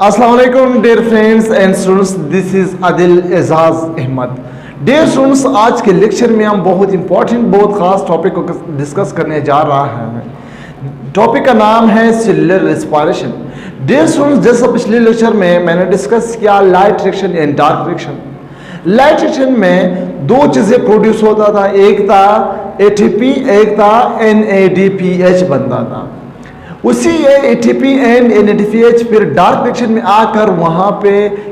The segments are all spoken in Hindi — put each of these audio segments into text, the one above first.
Assalamu alaikum dear friends and students, this is Adil Ejaz Ahmad. Dear students, आज के लेक्चर में हम बहुत इंपॉर्टेंट बहुत ख़ास टॉपिक को डिस्कस करने जा रहा है। टॉपिक का नाम है सेलुलर रेस्पिरेशन। डियर स्टूडेंट्स, जैसा पिछले लेक्चर में मैंने डिस्कस किया light reaction and dark reaction. Light reaction में दो चीज़ें प्रोड्यूस होता था, एक था एटीपी, एक था NADPH बनता था। उसी एटीपी एंड NADPH फिर डार्क रिएक्शन में आकर वहाँ पे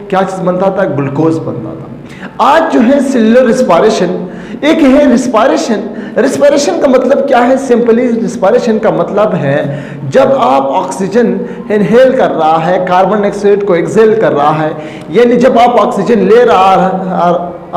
क्या चीज़ बनता था, ग्लूकोज बनता था। आज जो है सेलुलर रेस्पिरेशन, एक है रिस्पिरेशन। रिस्पिरेशन का मतलब क्या है? सिंपली रिस्पिरेशन का मतलब है जब आप ऑक्सीजन इनहेल कर रहा है, कार्बन डाइऑक्साइड को एक्सहेल कर रहा है, यानी जब आप ऑक्सीजन ले रहा है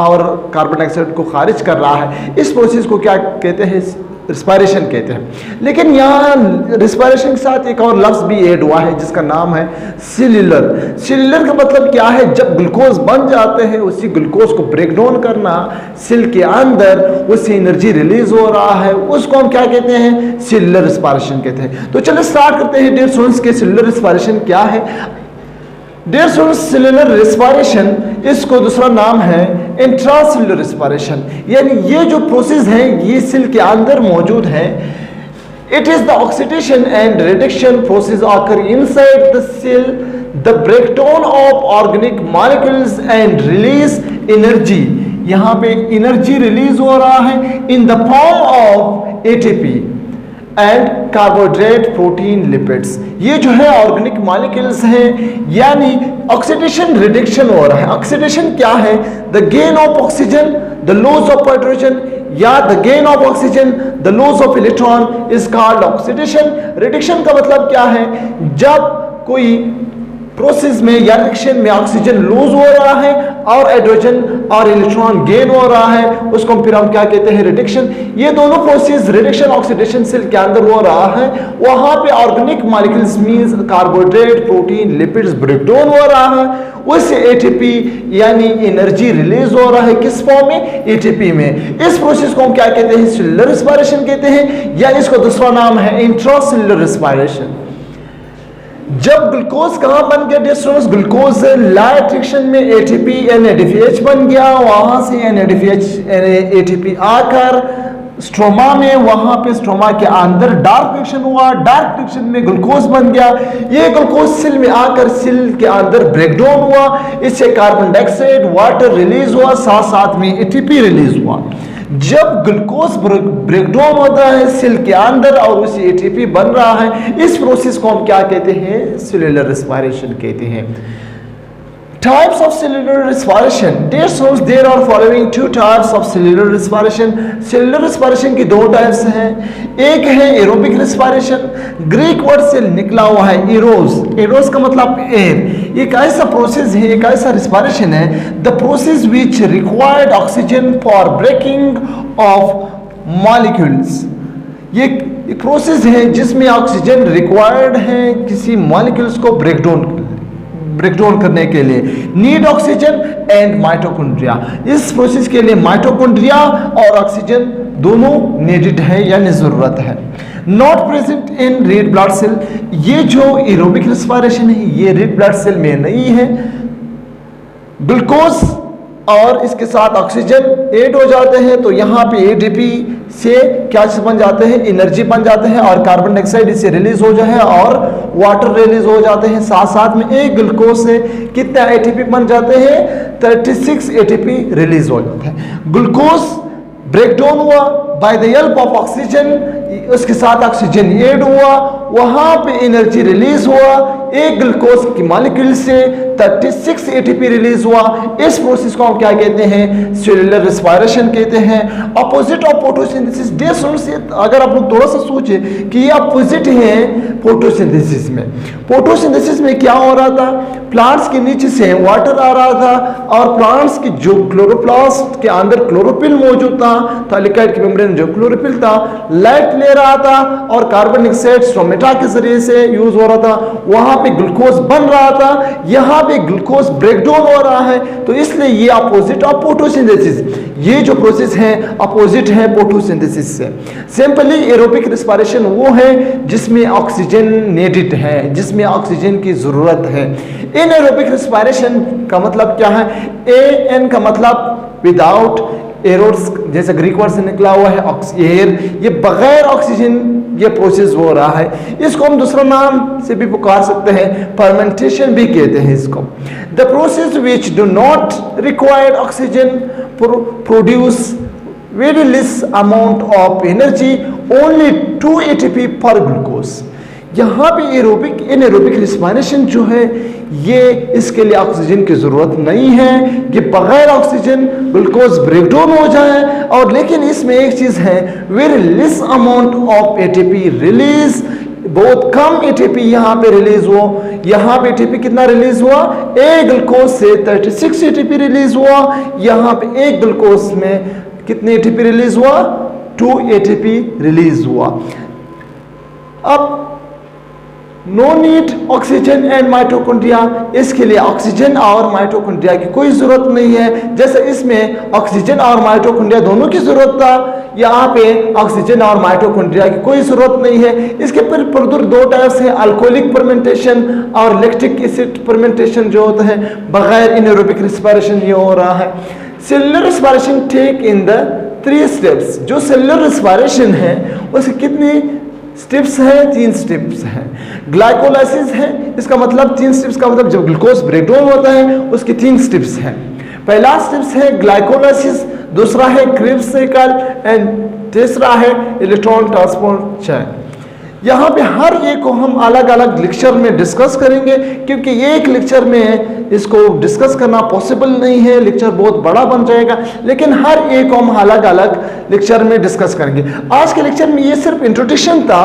और कार्बन डाइऑक्साइड को खारिज कर रहा है, इस प्रोसेस को क्या कहते हैं? रिस्पिरेशन कहते हैं। लेकिन यहाँ रिस्पिरेशन के साथ एक और लफ्ज़ भी ऐड हुआ है जिसका नाम है सेल्यूलर। सेल्यूलर का मतलब क्या है? जब ग्लूकोज बन जाते हैं, उसी ग्लूकोज को ब्रेक डाउन करना, सेल के अंदर उससे एनर्जी रिलीज हो रहा है, उसको हम क्या कहते हैं? सेल्यूलर रिस्पिरेशन कहते हैं। तो चलो स्टार्ट करते हैं डियर स्टूडेंट्स के सेल्यूलर रिस्पिरेशन क्या है। डियर स्टूडेंट्स, सेलुलर रेस्पिरेशन, इसको दूसरा नाम है इंट्रासेलुलर रेस्पिरेशन, यानी ये जो प्रोसेस है ये सेल के अंदर मौजूद है। It is the oxidation and reduction process occur inside the cell, the breakdown of organic molecules and release energy. यहाँ पे एनर्जी रिलीज हो रहा है in the form of ATP and carbohydrate, protein, lipids. ये जो है ऑर्गेनिक मॉलिक्यूल्स हैं, यानी ऑक्सीडेशन रिडक्शन हो रहा है। ऑक्सीडेशन क्या है? The gain of oxygen, the loss of hydrogen, या the gain of oxygen, the loss of electron is called oxidation. Reduction का मतलब क्या है? जब कोई प्रोसेस में या रिएक्शन में ऑक्सीजन लूज हो रहा है और हाइड्रोजन और इलेक्ट्रॉन गेन हो रहा है, उसको फिर हम क्या कहते हैं? रिडक्शन। ये दोनों प्रोसेस रिडक्शन ऑक्सीडेशन सेल के अंदर हो रहा है, वहां पे organic molecules means carbohydrate, protein, lipids breakdown हो रहा है, उससे एटीपी यानी एनर्जी रिलीज हो रहा है। किस फॉर्म में? एटीपी में। इस प्रोसेस को हम क्या कहते हैं? सेलुलर रेस्पिरेशन कहते हैं, या इसको दूसरा नाम है इंट्रासेलुलर रेस्पिरेशन। जब ग्लूकोज कहां बन गया dear students? Glucose light reaction में एटीपी NADPH बन गया, वहां से NADPH एटीपी आकर स्ट्रोमा में, वहां पे स्ट्रोमा के अंदर डार्क रिएक्शन हुआ, डार्क रिएक्शन में ग्लूकोज बन गया। ये ग्लूकोज सेल में आकर सेल के अंदर ब्रेकडाउन हुआ, इससे कार्बन डाइऑक्साइड, वाटर रिलीज हुआ, साथ साथ में एटीपी रिलीज हुआ। जब ग्लूकोज ब्रेकडाउन होता है सेल के अंदर और उसी एटीपी बन रहा है, इस प्रोसेस को हम क्या कहते हैं? सेलुलर रेस्पिरेशन कहते हैं। Types of cellular respiration. Dear students, there are following two types of cellular respiration. Cellular respiration की दो टाइप्स हैं। एक है एरोबिक रेस्पिरेशन, ग्रीक वर्ड से निकला हुआ है एरोस। एरोस का मतलब एयर। एक ऐसा प्रोसेस है, एक ऐसा रेस्पिरेशन है, the process which required oxygen for breaking of molecules. ये एक प्रोसेस है जिसमें ऑक्सीजन रिक्वायर्ड है किसी मॉलिक्यूल्स को ब्रेकडाउन करने के लिए। Need oxygen and mitochondria. इस प्रोसेस के लिए माइटोकॉन्ड्रिया और ऑक्सीजन दोनों नीडेड है यानी जरूरत है। Not present in red blood cell. ये जो एरोबिक रेस्पिरेशन है ये रेड ब्लड सेल में नहीं है। ग्लूकोज और इसके साथ ऑक्सीजन ऐड हो जाते हैं, तो यहाँ पे एटीपी से क्या बन जाते हैं? एनर्जी बन जाते हैं, और कार्बन डाइऑक्साइड इससे रिलीज हो जाए और वाटर रिलीज हो जाते हैं। साथ साथ में एक ग्लूकोज से कितना एटीपी बन जाते हैं? 36 एटीपी रिलीज हो जाते हैं। ग्लूकोज ब्रेकडाउन हुआ by the help of oxygen, उसके साथ ऑक्सीजन ऐड हुआ, वहां पे एनर्जी रिलीज हुआ, एक ग्लूकोज की मॉलिक्यूल से 36 एटीपी रिलीज हुआ। इस प्रोसेस को हम क्या कहते हैं? सेलुलर रेस्पिरेशन कहते हैं। Opposite of photosynthesis. Dear students, अगर आप लोग थोड़ा सा सोचे कि ये अपोजिट है फोटोसिंथेसिस में। फोटोसिंथेसिस में क्या हो रहा था? प्लांट्स के नीचे से वाटर आ रहा था और प्लांट्स की जो क्लोरोप्लास्ट के अंदर क्लोरोफिल मौजूद था, थैलेकॉइड की मेम्ब्रेन जो क्लोरोफिल था, लाइट ले रहा था और कार्बन डाइऑक्साइड स्ट्रोमेटा के जरिए से यूज हो रहा था, वहां पे ग्लूकोज बन रहा था, यहाँ पे ग्लूकोज ब्रेकडाउन हो रहा है, तो इसलिए ये अपोजिट ऑफ फोटोसिंथेसिस। ये जो प्रोसेस है अपोजिट है फोटोसिंथेसिस से। सिंपली एरोबिक रिस्पायरेशन वो है जिसमें ऑक्सीजन नीडेड है, जिसमें ऑक्सीजन की ज़रूरत है। इनएरोबिक रिस्पायरेशन का मतलब क्या है? एन का मतलब विदाउट, एरोस जैसे ग्रीक वर्ड से निकला हुआ है एयर, ये बगैर ऑक्सीजन ये प्रोसेस हो रहा है। इसको हम दूसरा नाम से भी पुकार सकते हैं, फर्मेंटेशन भी कहते हैं इसको। The process which do not required oxygen produce very less amount of energy, only 2 ATP पर ग्लूकोज। यहाँ पे एरोबिक इनएरोबिक रिस्पायरेशन जो है ये इसके लिए ऑक्सीजन की ज़रूरत नहीं है, ये बगैर ऑक्सीजन ग्लूकोज ब्रेकडाउन हो जाए। और लेकिन इसमें एक चीज़ है, very less amount of ATP release, बहुत कम ATP यहाँ पे रिलीज हो। यहाँ पे ATP कितना रिलीज हुआ? एक ग्लूकोज से 36 ATP रिलीज हुआ। यहाँ पे एक ग्लूकोज में कितने ATP रिलीज हुआ? 2 ATP रिलीज हुआ। अब no need oxygen and mitochondria, इसके लिए ऑक्सीजन और माइटोकॉन्ड्रिया की कोई ज़रूरत नहीं है। जैसे इसमें ऑक्सीजन और माइटोकॉन्ड्रिया दोनों की ज़रूरत था, यहाँ पे ऑक्सीजन और माइटोकॉन्ड्रिया की कोई ज़रूरत नहीं है। इसके पर दो टाइप्स हैं, अल्कोहलिक फर्मेंटेशन और लैक्टिक एसिड फर्मेंटेशन जो होता है बगैर इनएरोबिक रिस्पायरेशन ये हो रहा है। Cellular respiration take in the 3 steps. जो सेलुलर रिस्पायरेशन है उसके कितनी स्टेप्स है? 3 स्टेप्स हैं। ग्लाइकोलाइसिस है, इसका मतलब 3 स्टेप्स का मतलब जब ग्लूकोज ब्रेकडाउन होता है उसके 3 स्टेप्स हैं। पहला स्टेप्स है ग्लाइकोलाइसिस, दूसरा है क्रिब्स साइकिल एंड तीसरा है इलेक्ट्रॉन ट्रांसपोर्ट चेन। यहाँ पे हर एक को हम अलग अलग लेक्चर में डिस्कस करेंगे, क्योंकि एक लेक्चर में इसको डिस्कस करना पॉसिबल नहीं है, लेक्चर बहुत बड़ा बन जाएगा। लेकिन हर एक को हम अलग अलग लेक्चर में डिस्कस करेंगे। आज के लेक्चर में ये सिर्फ इंट्रोडक्शन था,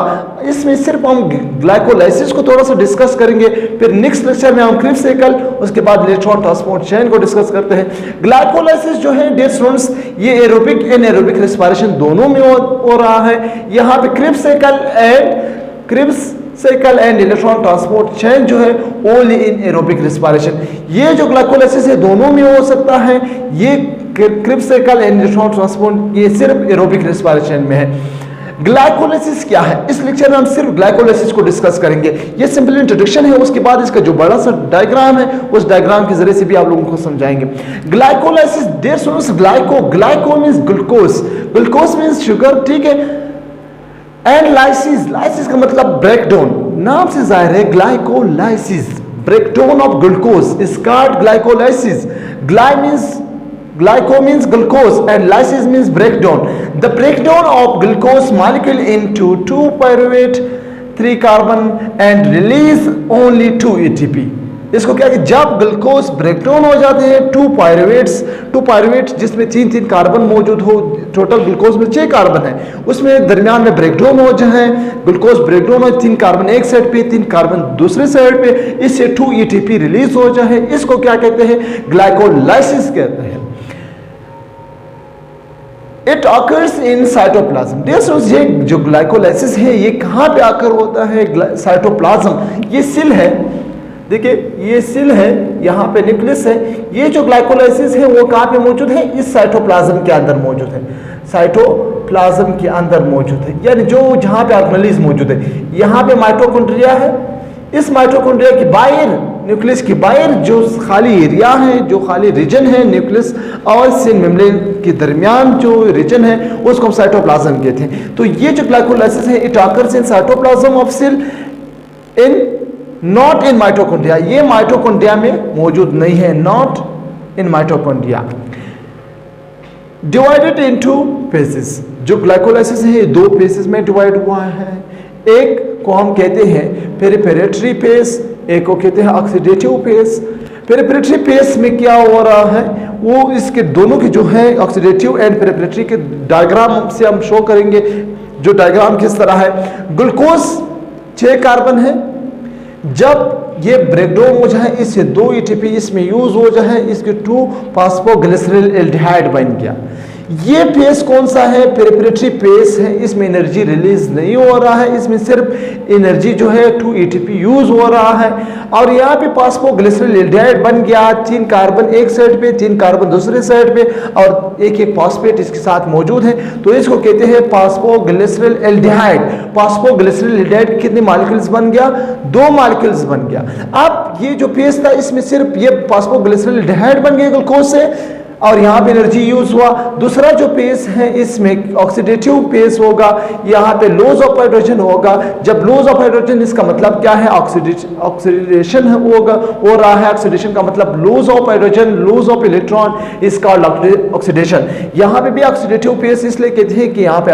इसमें सिर्फ हम ग्लाइकोलाइसिस को थोड़ा सा डिस्कस करेंगे। फिर नेक्स्ट लेक्चर में हम क्रिब्स साइकिल, उसके बाद इलेक्ट्रॉन ट्रांसपोर्ट चेन को डिस्कस करते हैं। ग्लाइकोलाइसिस जो है डियर स्टूडेंट्स, ये एरोबिक एनारोबिक रिस्पायरेशन दोनों में हो रहा है। यहाँ पे cribs cycle and electron transport chain जो है ओनली इन एरोबिक रिस्पायरेशन। ये जो ग्लाइकोलाइसिस है दोनों में हो सकता है। ये cribs cycle and electron transport ये सिर्फ एरोबिक रिस्पायरेशन में है। ग्लाइकोलाइसिस क्या है? इस लेक्चर में हम सिर्फ ग्लाइकोलाइसिस को डिस्कस करेंगे। ये सिंपल इंट्रोडक्शन है, उसके बाद इसका जो बड़ा सा डायग्राम है उस डायग्राम के जरिए से भी आप लोगों को समझाएंगे। Glycolysis dear students, glyco means glucose, glucose means sugar, ठीक है। एंड लाइसिस का मतलब ब्रेकडाउन, नाम से जाहिर है glycolysis, breakdown of glucose is called glycolysis. Glyco means glucose and lysis means breakdown. The breakdown of glucose molecule into 2 pyruvate 3 carbon and release only 2 ATP. इसको क्या कि जब ग्लूकोज ब्रेकडाउन हो जाते हैं 2 पायरुवेट जिसमें 3 कार्बन मौजूद हो, टोटल ग्लूकोज में 6 कार्बन है, उसमें दरमियान में ब्रेकडाउन हो जाए, ग्लूकोज ब्रेकडाउन हो, 3 कार्बन एक साइड पे 3 कार्बन दूसरे साइड पे, इससे 2 ATP रिलीज हो जाए, इसको क्या कहते हैं? ग्लाइकोलाइसिस कहते हैं। It occurs in cytoplasm. ये जो ग्लाइकोलाइसिस है ये कहाँ पे आकर होता है? साइटोप्लाज्म, ये सेल है, देखिए ये सेल है, यहाँ पे न्यूक्लियस है। ये जो ग्लाइकोलाइसिस है वो कहाँ पे मौजूद है? इस साइटोप्लाज्म के अंदर मौजूद है, साइटोप्लाज्म के अंदर मौजूद है, यानी जो जहाँ पे ऑर्गेनेल्स मौजूद है। यहाँ पे माइटोकॉन्ड्रिया है, इस माइटोकॉन्ड्रिया की बाहर, न्यूक्लियस की बाहर जो खाली एरिया है, जो खाली रीजन है न्यूक्लियस और सेल मेम्ब्रेन के दरमियान जो रीजन है उसको हम साइटोप्लाज्म कहते हैं। तो ये जो ग्लाइकोलाइसिस है it occurs in cytoplasm of cell in not in mitochondria, ये माइटोकॉन्ड्रिया में मौजूद नहीं है, not in mitochondria. Divided into phases, जो ग्लाइकोलाइसिस है ये 2 फेजेस में डिवाइड हुआ है। एक को हम कहते हैं पेरिफेरेटरी फेज, एक को कहते हैं ऑक्सीडेटिव फेज। पेरिफेरेटरी फेज में क्या हो रहा है वो इसके दोनों की जो है ऑक्सीडेटिव एंड पेरिफेरेटरी के डायग्राम से हम शो करेंगे। जो डायग्राम किस तरह है, ग्लूकोज 6 कार्बन है, जब ये ब्रेकडाउन हो जाए इससे 2 ATP इसमें यूज हो जाए, इसके 2 फास्फोग्लिसरल एल्डिहाइड बन गया। ये फेस कौन सा है? प्रेपरेटरी फेस है। इसमें एनर्जी रिलीज नहीं हो रहा है, इसमें सिर्फ एनर्जी जो है 2 ATP यूज हो रहा है। और यहाँ पे फास्फोग्लिसरॉल्डिहाइड बन गया, 3 कार्बन एक साइड पे, 3 कार्बन दूसरे साइड पे, और एक फॉस्फेट इसके साथ मौजूद है, तो इसको कहते हैं फास्फोग्लिसरॉल्डिहाइड। फास्फोग्लिसरॉल्डिहाइड कितने मॉलिक्यूल्स बन गया? 2 मॉलिक्यूल्स बन गया। अब ये जो फेस था इसमें सिर्फ ये फास्फोग्लिसरॉल्डिहाइड बन गया ग्लूकोज से, और यहाँ पे एनर्जी यूज हुआ। दूसरा जो पेस है इसमें ऑक्सीडेटिव पेस होगा, यहाँ पे लॉस ऑफ हाइड्रोजन होगा। जब लॉस ऑफ हाइड्रोजन, इसका मतलब क्या है? ऑक्सीडेशन होगा, हो रहा है। ऑक्सीडेशन का मतलब loss of hydrogen, loss of electron, इसका ऑक्सीडेशन। यहाँ पे भी ऑक्सीडेटिव पेस इसलिए कहते हैं कि यहाँ पे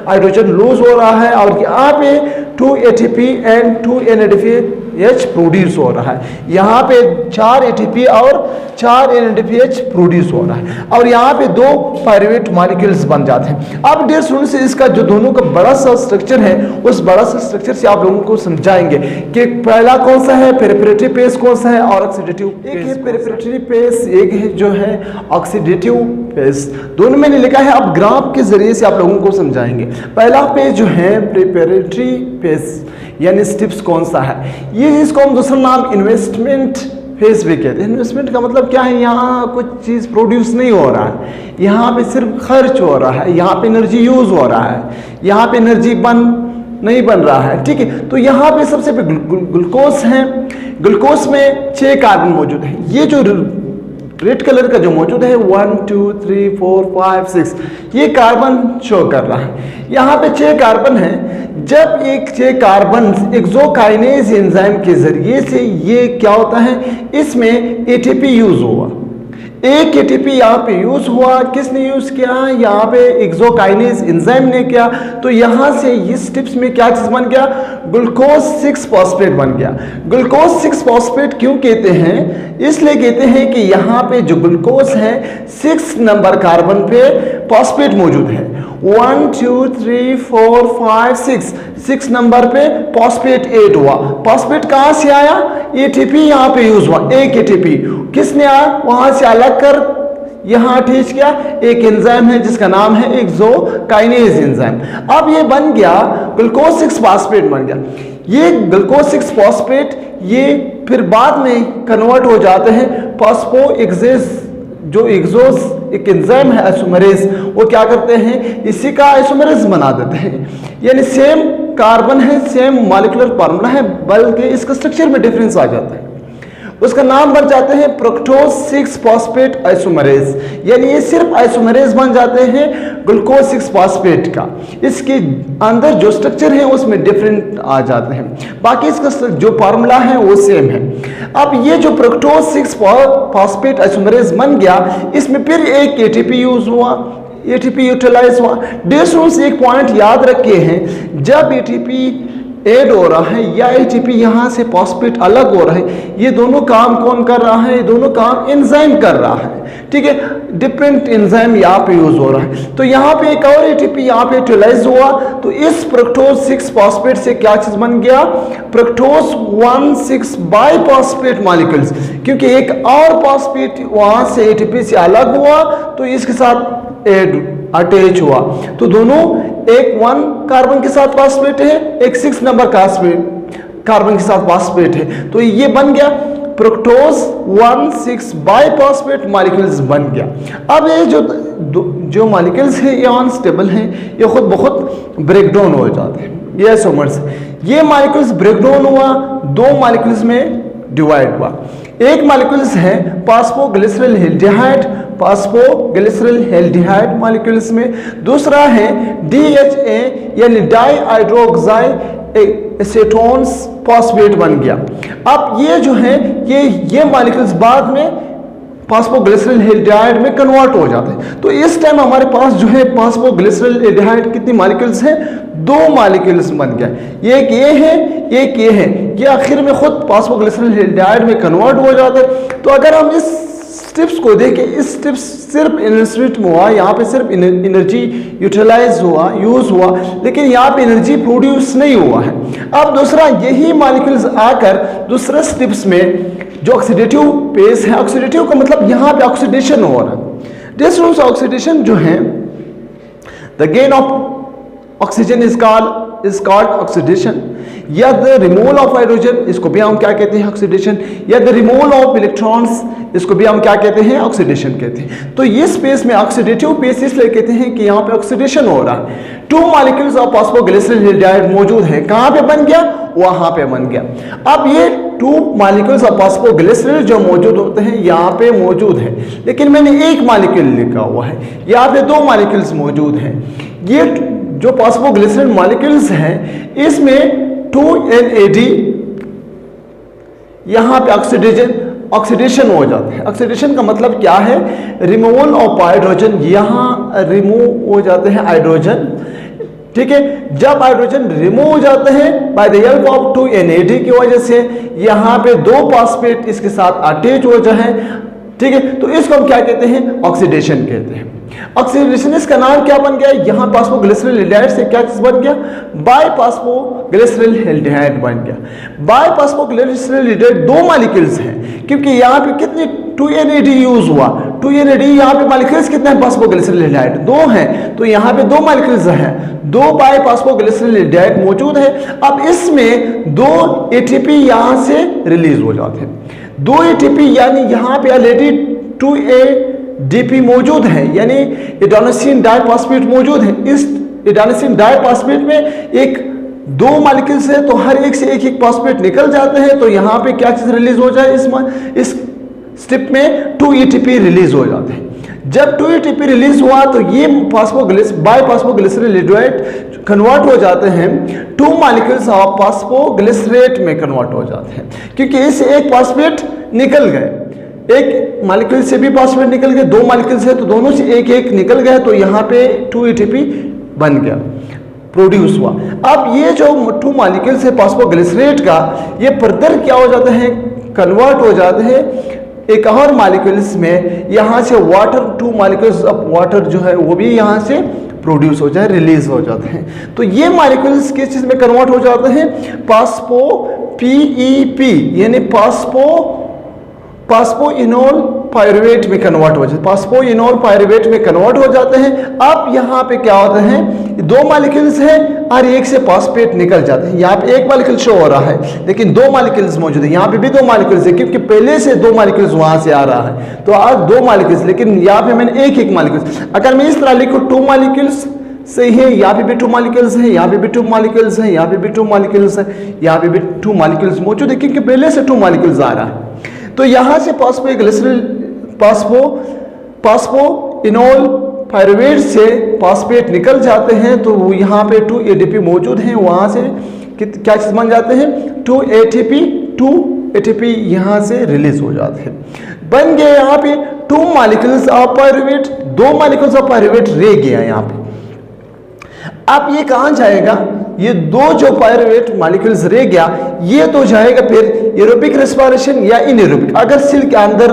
हाइड्रोजन लॉस हो रहा है, और यहाँ पे 2 ATP एंड 2 NADPH प्रोड्यूस हो रहा है। यहाँ पे 4 ATP और 4 NADPH प्रोड्यूस हो रहा है, और यहाँ पे 2 पायरुवेट मॉलिक्यूल्स बन जाते हैं। अब डियर स्टूडेंट्स, इसका जो दोनों का बड़ा सा स्ट्रक्चर है, उस बड़ा सा स्ट्रक्चर से आप लोगों को समझाएंगे कि पहला कौन सा है, प्रेपरेटरी पेस कौन सा है, और ऑक्सीडेटिव। एक है प्रेपरेटरी पेस, एक है जो है ऑक्सीडेटिव पेस। दोनों मैंने लिखा है, अब ग्राफ के जरिए से आप लोगों को समझाएंगे। पहला पेज जो है प्रेपरेटरी पेस यानी स्टेप्स कौन सा है, ये इसको हम दूसरा नाम इन्वेस्टमेंट फेज भी कहते हैं। इन्वेस्टमेंट का मतलब क्या है? यहाँ कुछ चीज़ प्रोड्यूस नहीं हो रहा है, यहाँ पे सिर्फ खर्च हो रहा है, यहाँ पे एनर्जी यूज हो रहा है, यहाँ पे एनर्जी नहीं बन रहा है। ठीक है, तो यहाँ पे सबसे ग्लूकोज है। ग्लूकोज में 6 कार्बन मौजूद है। ये जो रेड कलर का जो मौजूद है 1 2 3 4 5 6 ये कार्बन शो कर रहा है। यहाँ पे 6 कार्बन है। जब एक 6 कार्बन एक्सोकाइनेज एंजाइम के जरिए से ये क्या होता है, इसमें ATP यूज हुआ। एक ATP यहाँ पे यूज हुआ। किसने यूज किया? यहाँ पे एक्सोकाइनेज एंजाइम ने किया। तो यहाँ से इस स्टेप्स में क्या चीज बन गया? ग्लूकोज 6 फॉस्फेट बन गया। ग्लूकोज 6 फॉस्फेट क्यों कहते हैं? इसलिए कहते हैं कि यहाँ पे जो ग्लूकोज है 6 नंबर कार्बन पे फॉस्फेट मौजूद है। 1 2 3 4 5 6 नंबर पे फॉस्फेट ऐड हुआ। फॉस्फेट कहाँ से आया? ATP यहाँ पे यूज हुआ। एक ATP किसने आया? वहां से अलग कर यहां अटैच किया। एक एंजाइम है जिसका नाम है एक्सोकाइनेज एंजाइम। अब ये बन गया ग्लूकोज 6 फॉस्फेट बन गया। ये ग्लूकोज 6 फॉस्फेट ये फिर बाद में कन्वर्ट हो जाते हैं फॉस्फोएक्सेस, जो एक एंजाइम है आइसोमरेज, वो क्या करते हैं? इसी का आइसोमरेज बना देते हैं। यानी सेम कार्बन है, सेम मॉलिक्यूलर फार्मूला है, बल्कि इसका स्ट्रक्चर में डिफरेंस आ जाता है। उसका नाम बन जाते हैं फ्रक्टोज 6 फॉस्फेट आइसोमरेज। यानी ये सिर्फ आइसोमरेज बन जाते हैं ग्लूकोज 6 फॉस्फेट का। इसके अंदर जो स्ट्रक्चर है उसमें डिफरेंट आ जाते हैं, बाकी इसका जो फार्मूला है वो सेम है। अब ये जो फ्रक्टोज 6 फॉस्फेट आइसोमरेज बन गया, इसमें फिर एक ATP यूज हुआ, ATP यूटिलाइज हुआ। डियर स्टूडेंट्स, एक पॉइंट याद रखे हैं, जब ATP ऐड हो रहा है या ATP यहाँ से फॉस्फेट अलग हो रहा है, ये दोनों काम कौन कर रहा है? ये दोनों काम एंजाइम कर रहा है। ठीक है, डिफरेंट एंजाइम यहाँ पे यूज हो रहा है। तो यहाँ पे एक और ATP यहाँ पे यूटिलाइज हुआ, तो इस फ्रक्टोज 6 फॉस्फेट से क्या चीज बन गया? फ्रक्टोज 1,6 बाइफॉस्फेट मॉलिक्यूल्स, क्योंकि एक और फॉस्फेट वहां से ATP से अलग हुआ तो इसके साथ अटैच हुआ। तो दोनों एक 1 कार्बन के साथ फॉस्फेट है, एक 6 नंबर कार्बन के साथ फॉस्फेट है। तो ये बन गया फ्रक्टोज 1,6 बाइफॉस्फेट मॉलिक्यूल्स बन गया। अब ये जो मॉलिक्यूल्स है ये अनस्टेबल हैं, ये खुद बहुत ब्रेकडाउन हो जाते हैं। ये आइसोमर्स, ये मॉलिक्यूल्स ब्रेकडाउन हुआ, 2 मॉलिक्यूल्स में डिवाइड हुआ। एक मॉलिक्यूल्स है फास्फोग्लिसरॉल्डिहाइड मॉलिक्यूल्स में, दूसरा है DHA यानी डाइहाइड्रोक्साई एसीटोन्स फॉस्फेट बन गया। अब ये जो है ये मॉलिक्यूल्स बाद में फास्फोग्लिसरॉल्डिहाइड में कन्वर्ट हो जाते हैं। तो इस टाइम हमारे पास जो है फास्फोग्लिसरॉल्डिहाइड कितनी मॉलिक्यूल्स हैं? 2 मॉलिक्यूल्स बन गया। एक ये है, एक ये है, ये आखिर में खुद फास्फोग्लिसरॉल्डिहाइड में कन्वर्ट हो जाते हैं। तो अगर हम इस स्टेप्स को देखें, इस स्टेप्स सिर्फ इन्वेस्टमेंट में हुआ, यहाँ पे सिर्फ एनर्जी यूटिलाइज हुआ, यूज हुआ, लेकिन यहाँ पे एनर्जी प्रोड्यूस नहीं हुआ है। अब दूसरा यही मॉलिक्यूल्स आकर दूसरे स्टेप्स में जो ऑक्सीडेटिव फेज है, ऑक्सीडेटिव का मतलब यहाँ पे ऑक्सीडेशन हो रहा है। ऑक्सीडेशन जो है the gain of oxygen is called oxidation, या द रिमूवल ऑफ हाइड्रोजन, इसको भी हम क्या कहते हैं, ऑक्सीडेशन, या द रिमूवल ऑफ इलेक्ट्रॉन्स, इसको भी हम क्या कहते हैं, ऑक्सीडेशन कहते हैं। तो ये स्पेस में ऑक्सीडेटिव फेस इसलिए कहते हैं कि यहाँ पे ऑक्सीडेशन हो रहा है। 2 मॉलिक्यूल्स ऑफ फॉस्फोग्लिसरल हैलाइड मौजूद है, कहाँ पे बन गया, वहां पे बन गया। अब ये 2 मॉलिक्यूल्स ऑफ फॉस्फोग्लिसरल जो मौजूद होते हैं यहाँ पे मौजूद है, लेकिन मैंने एक मॉलिक्यूल लिखा हुआ है, यहाँ पे 2 मॉलिक्यूल्स मौजूद हैं। ये जो फॉस्फोग्लिसरल मॉलिक्यूल्स हैं इसमें 2NAD यहां पे ऑक्सीडेशन हो जाता है। ऑक्सीडेशन का मतलब क्या है, रिमूवल ऑफ हाइड्रोजन, यहां रिमूव हो जाते हैं हाइड्रोजन, ठीक है। जब हाइड्रोजन रिमूव हो जाते हैं by the help of 2NAD की वजह से यहां पे 2 फॉस्फेट इसके साथ अटैच हो जाए, ठीक है, तो इसको हम क्या कहते हैं, ऑक्सीडेशन कहते हैं। ऑक्सीडेशन इसका नाम क्या बन गया, यहां फॉस्फोग्लिसरल हैलाइड से क्या चीज बन गया, बाइफॉस्फोग्लिसरल हैलाइड बन गया। बाइफॉस्फोग्लिसरल हैलाइड 2 मॉलिक्यूल्स हैं, क्योंकि यहां पे कितने 2NAD यूज हुआ, 2NAD यहां पे मॉलिक्यूल्स कितने हैं, फॉस्फोग्लिसरल हैलाइड 2 हैं, तो यहां पे 2 मॉलिक्यूल्स हैं, 2 बाइफॉस्फोग्लिसरल हैलाइड मौजूद है। अब इसमें 2 ATP यहां से रिलीज हो जाते हैं, 2 ATP, यानी यहां पे ऑलरेडी 2ADP मौजूद है, यानी एडेनोसिन डाइफॉस्फेट मौजूद है। इस एडेनोसिन डाइफॉस्फेट में एक 2 मॉलिक्यूल्स है, तो हर एक से एक फॉस्फेट निकल जाते हैं, तो यहां पे क्या चीज रिलीज हो जाए, इस स्टेप में 2 ATP रिलीज हो जाते हैं। जब 2 ATP रिलीज हुआ तो ये बाइफॉस्फोग्लिसरल हैलाइड कन्वर्ट हो जाते हैं 2 मॉलिक्यूल्स ऑफ फॉस्फोग्लिसरेट में कन्वर्ट हो जाते हैं, क्योंकि इससे एक फॉस्फेट निकल गए, एक मॉलिक्यूल से भी फॉस्फेट निकल गए, 2 मॉलिक्यूल्स है तो दोनों से एक एक निकल गए, तो यहाँ पे 2 ATP बन गया, प्रोड्यूस हुआ। अब ये जो 2 मॉलिक्यूल्स है फॉस्फोग्लिसरेट का, ये फर्दर क्या हो जाते हैं, कन्वर्ट हो जाते हैं एक और मॉलिक्यूल्स में, यहाँ से वाटर 2 मॉलिक्यूल्स ऑफ वाटर जो है वो भी यहाँ से प्रोड्यूस हो जाए, रिलीज हो जाते हैं। तो ये मॉलिक्यूल्स किस चीज में कन्वर्ट हो जाते हैं, फॉस्फो PEP यानी फॉस्फोइनोल पायरुवेट में कन्वर्ट हो जाते हैं, फॉस्फोइनोल पायरुवेट में कन्वर्ट हो जाते हैं। अब यहाँ पे क्या होता है, 2 मॉलिक्यूल्स हैं और एक से फॉस्फेट निकल जाते हैं। यहाँ पे एक मॉलिक्यूल शो हो रहा है, लेकिन 2 मॉलिक्यूल्स मौजूद है, यहाँ पे भी 2 मॉलिक्यूल्स है, क्योंकि पहले से 2 मॉलिक्यूल्स वहां से आ रहा है, तो आज 2 मॉलिक्यूल्स, लेकिन यहाँ पे मैंने एक मॉलिक्यूल्स, अगर मैं इस तरह लिखूं 2 मॉलिक्यूल्स सही है, यहाँ पे भी 2 मॉलिक्यूल्स है, यहाँ पे भी 2 मॉलिक्यूल्स है, यहाँ पे भी 2 मॉलिक्यूल्स है, यहाँ पे भी 2 मॉलिक्यूल्स मौजूद है, क्योंकि पहले से 2 मॉलिक्यूल्स आ रहा है। तो यहाँ से फॉस्फोइनोल पायरुवेट से फॉस्फेट निकल जाते हैं, तो यहाँ पे 2 ATP मौजूद हैं, वहाँ से क्या चीज बन जाते हैं, 2 ATP यहाँ से रिलीज हो जाते हैं, बन गए यहाँ पे 2 molecules of pyruvate, 2 molecules of pyruvate रह गया यहाँ पे। अब ये कहाँ जाएगा, ये 2 जो पायरुवेट मॉलिक्यूल्स रह गया, ये तो जाएगा फिर एरोबिक रेस्पिरेशन या इनएरोबिक। अगर सेल के अंदर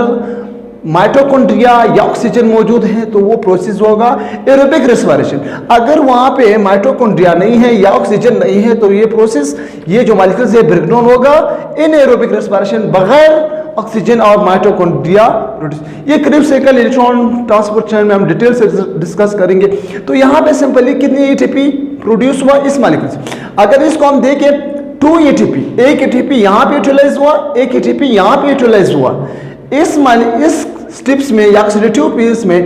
माइटोकॉन्ड्रिया या ऑक्सीजन मौजूद है तो वो प्रोसेस होगा एरोबिक रेस्पिरेशन। अगर वहां पे माइटोकॉन्ड्रिया नहीं है या ऑक्सीजन नहीं है तो ये प्रोसेस, ये जो मॉलिक्यूल्स है ब्रेकडाउन होगा इनएरोबिक रेस्पिरेशन, बगैर ऑक्सीजन और माइटोकॉन्ड्रिया। ये crib cycle electron transport chain में हम डिटेल से डिस्कस करेंगे। तो यहाँ पे सिंपली कितनी ATP प्रोड्यूस हुआ इस मॉलिक्यूल से, अगर इसको हम देखें 2 ATP, एक ATP यहाँ पे यूटिलाइज हुआ, एक ATP यहाँ पे यूटिलाइज हुआ। इस स्टेप्स में या ऑक्सीडेटिव फेज में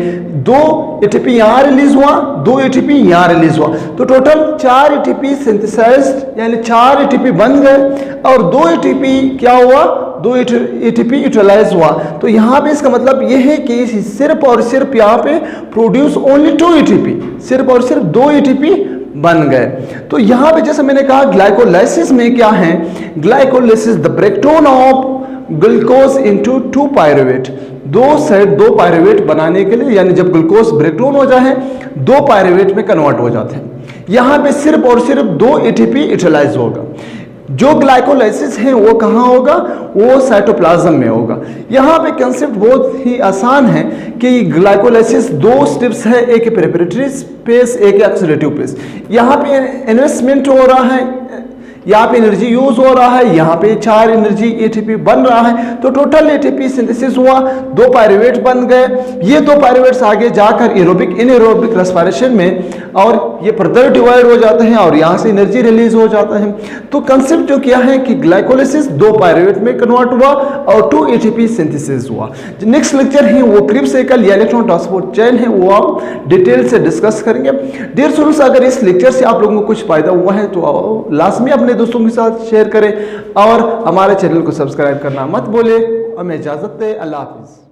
2 ATP यहाँ रिलीज हुआ, 2 ATP यहाँ रिलीज हुआ, तो टोटल 4 ATP सिंथेसाइज्ड, यानी 4 ATP बन गए और 2 ATP क्या हुआ, 2 ATP यूटिलाइज हुआ। तो यहाँ पे इसका मतलब यह है कि सिर्फ और सिर्फ यहाँ पे प्रोड्यूस ओनली 2 ATP, सिर्फ और सिर्फ 2 ATP बन गए। तो यहाँ पे जैसे मैंने कहा ग्लाइकोलाइसिस में क्या है, glycolysis the breakdown of glucose into 2 pyruvate, 2 pyruvate बनाने के लिए, यानी जब ग्लूकोज ब्रेकडाउन हो जाए 2 पायरुवेट में कन्वर्ट हो जाते हैं। यहाँ पे सिर्फ और सिर्फ 2 ATP यूटिलाइज होगा। जो ग्लाइकोलाइसिस है वो कहाँ होगा, वो साइटोप्लाज्म में होगा। यहाँ पे कंसेप्ट बहुत ही आसान है कि ग्लाइकोलाइसिस 2 स्टेप्स है, एक प्रिपरेटरी फेज, एक ऑक्सीडेटिव फेज। यहाँ पे इन्वेस्टमेंट हो रहा है, यहाँ पे एनर्जी यूज हो रहा है, यहाँ पे 4 एनर्जी ATP बन रहा है, तो टोटल ATP सिंथेसिस हुआ, 2 पायरुवेट बन गए। ये 2 पायरुवेट्स आगे जाकर एरोबिक इनएरोबिक रेस्पिरेशन में और ये फर्दर डिवाइड हो जाते हैं और यहाँ से एनर्जी रिलीज हो जाता है। तो कंसेप्ट जो क्या है कि ग्लाइकोलिसिस 2 पायरुवेट में कन्वर्ट हुआ और 2 एटीपी सिंथेसिस हुआ। जो नेक्स्ट लेक्चर है वो क्रिब्स साइकिल या इलेक्ट्रॉन ट्रांसपोर्ट चेन है, वो हम डिटेल से डिस्कस करेंगे। डियर स्टूडेंट्स, अगर इस लेक्चर से आप लोगों को कुछ फायदा हुआ है तो लाजमी अपने दोस्तों के साथ शेयर करें और हमारे चैनल को सब्सक्राइब करना मत भूलें। हमें इजाजत दें। अल्लाह हाफिज।